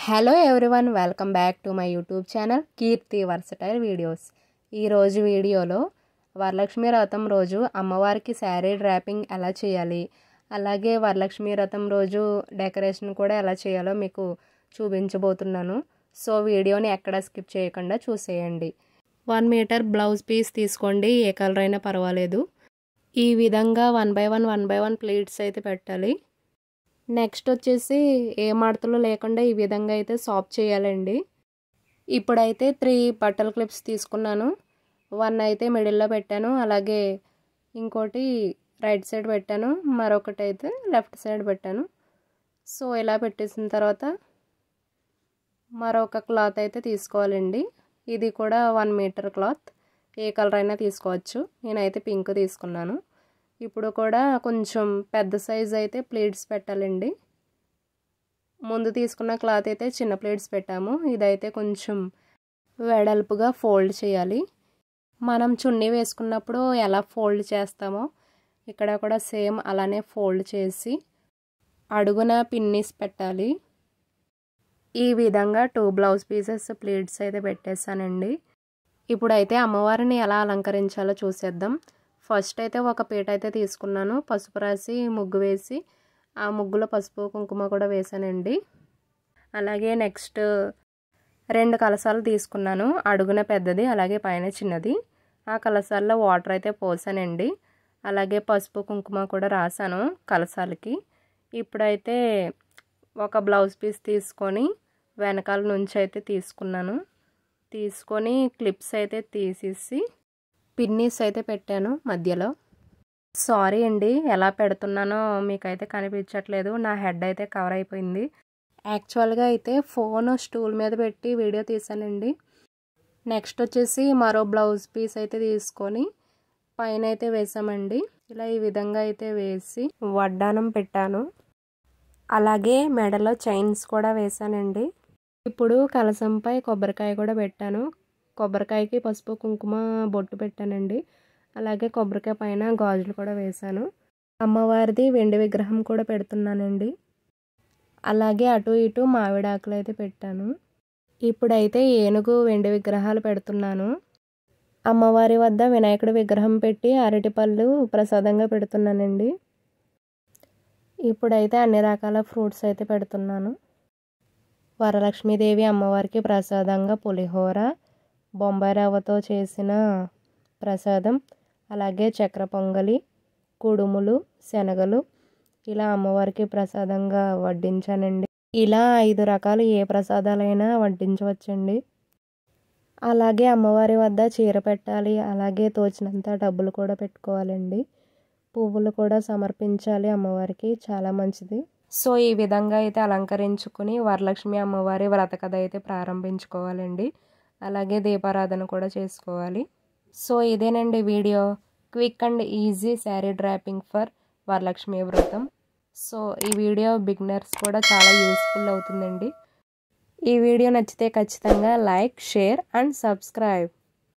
Hello everyone, welcome back to my YouTube channel Keerthi versatile videos. ఈరోజు వీడియోలో వరలక్ష్మి వ్రతం రోజు అమ్మవారికి శారీ డ్రాపింగ్ ఎలా చేయాలి, అలాగే వరలక్ష్మి వ్రతం రోజు డెకరేషన్ కూడా ఎలా చేయాలో మీకు చూపించబోతున్నాను. సో వీడియోని ఎక్కడ స్కిప్ చేయకుండా చూసేయండి. 1 మీటర్ బ్లౌజ్ పీస్ తీసుకోండి, ఏ కలర్ అయినా పర్వాలేదు. ఈ విధంగా 1 by 1 ప్లీట్స్ అయితే పెట్టాలి. నెక్స్ట్ వచ్చేసి ఏ మడతలు లేకుండా ఈ విధంగా అయితే సాఫ్ చేయాలండి. ఇప్పుడైతే 3 బట్టల క్లిప్స్ తీసుకున్నాను. 1 అయితే మిడిల్లో పెట్టాను, అలాగే ఇంకోటి రైట్ సైడ్ పెట్టాను, మరొకటి అయితే లెఫ్ట్ సైడ్ పెట్టాను. సో ఇలా పెట్టేసిన తర్వాత మరొక క్లాత్ అయితే తీసుకోవాలండి. ఇది కూడా 1 మీటర్ క్లాత్, ఏ కలర్ అయినా తీసుకోవచ్చు. నేనైతే పింక్ తీసుకున్నాను. ఇప్పుడు కూడా కొంచెం పెద్ద సైజ్ అయితే ప్లేట్స్ పెట్టాలండి. ముందు తీసుకున్న క్లాత్ అయితే చిన్న ప్లేట్స్ పెట్టాము, ఇదైతే కొంచెం వెడల్పుగా ఫోల్డ్ చేయాలి. మనం చున్నీ వేసుకున్నప్పుడు ఎలా ఫోల్డ్ చేస్తామో ఇక్కడ కూడా సేమ్ అలానే ఫోల్డ్ చేసి అడుగున పిన్నీస్ పెట్టాలి. ఈ విధంగా 2 బ్లౌజ్ పీసెస్ ప్లేట్స్ అయితే పెట్టేశానండి. ఇప్పుడైతే అమ్మవారిని ఎలా అలంకరించాలో చూసేద్దాం. ఫస్ట్ అయితే ఒక పీట అయితే తీసుకున్నాను, పసుపు రాసి ముగ్గు వేసి ఆ ముగ్గులో పసుపు కుంకుమ కూడా వేసానండి. అలాగే నెక్స్ట్ 2 కలశాలు తీసుకున్నాను, అడుగున పెద్దది అలాగే పైన చిన్నది. ఆ కలశాల్లో వాటర్ అయితే పోసానండి, అలాగే పసుపు కుంకుమ కూడా రాసాను కలశాలకి. ఇప్పుడైతే ఒక బ్లౌజ్ పీస్ తీసుకొని వెనకాల నుంచి అయితే తీసుకొని క్లిప్స్ అయితే తీసేసి పిన్నీస్ అయితే పెట్టాను మధ్యలో. సారీ అండి, ఎలా పెడుతున్నానో మీకైతే కనిపించట్లేదు, నా హెడ్ అయితే కవర్ అయిపోయింది. యాక్చువల్గా అయితే ఫోన్ స్టూల్ మీద పెట్టి వీడియో తీసానండి. నెక్స్ట్ వచ్చేసి మరో బ్లౌజ్ పీస్ అయితే తీసుకొని పైన అయితే వేసామండి. ఇలా ఈ విధంగా అయితే వేసి వడ్డానం పెట్టాను, అలాగే మెడలో చైన్స్ కూడా వేసానండి. ఇప్పుడు కలశంపై కొబ్బరికాయ కూడా పెట్టాను. కొబ్బరికాయకి పసుపు కుంకుమ బొట్టు పెట్టానండి, అలాగే కొబ్బరికాయ పైన గాజులు కూడా వేశాను. అమ్మవారిది వెండి విగ్రహం కూడా పెడుతున్నానండి, అలాగే అటు ఇటు మామిడాకులు అయితే పెట్టాను. ఇప్పుడైతే ఏనుగు వెండి విగ్రహాలు పెడుతున్నాను. అమ్మవారి వద్ద వినాయకుడి విగ్రహం పెట్టి అరటిపళ్ళు ప్రసాదంగా పెడుతున్నానండి. ఇప్పుడైతే అన్ని రకాల ఫ్రూట్స్ అయితే పెడుతున్నాను. వరలక్ష్మీదేవి అమ్మవారికి ప్రసాదంగా పులిహోర, బొంబాయి రవ్వతో చేసిన ప్రసాదం, అలాగే చక్కెర పొంగలి, కుడుములు, శనగలు ఇలా అమ్మవారికి ప్రసాదంగా వడ్డించానండి. ఇలా 5 రకాలు ఏ ప్రసాదాలైనా వడ్డించవచ్చండి. అలాగే అమ్మవారి వద్ద చీర పెట్టాలి, అలాగే తోచినంత డబ్బులు కూడా పెట్టుకోవాలండి. పువ్వులు కూడా సమర్పించాలి అమ్మవారికి, చాలా మంచిది. సో ఈ విధంగా అయితే అలంకరించుకుని వరలక్ష్మి అమ్మవారి వ్రత కథ అయితే ప్రారంభించుకోవాలండి. అలాగే దీపారాధన కూడా చేసుకోవాలి. సో ఇదేనండి video, quick and easy sari dropping for Varalakshmi వ్రతం. సో ఈ వీడియో బిగినర్స్ కూడా చాలా యూస్ఫుల్ అవుతుందండి. ఈ వీడియో నచ్చితే ఖచ్చితంగా లైక్, షేర్ అండ్ సబ్స్క్రైబ్.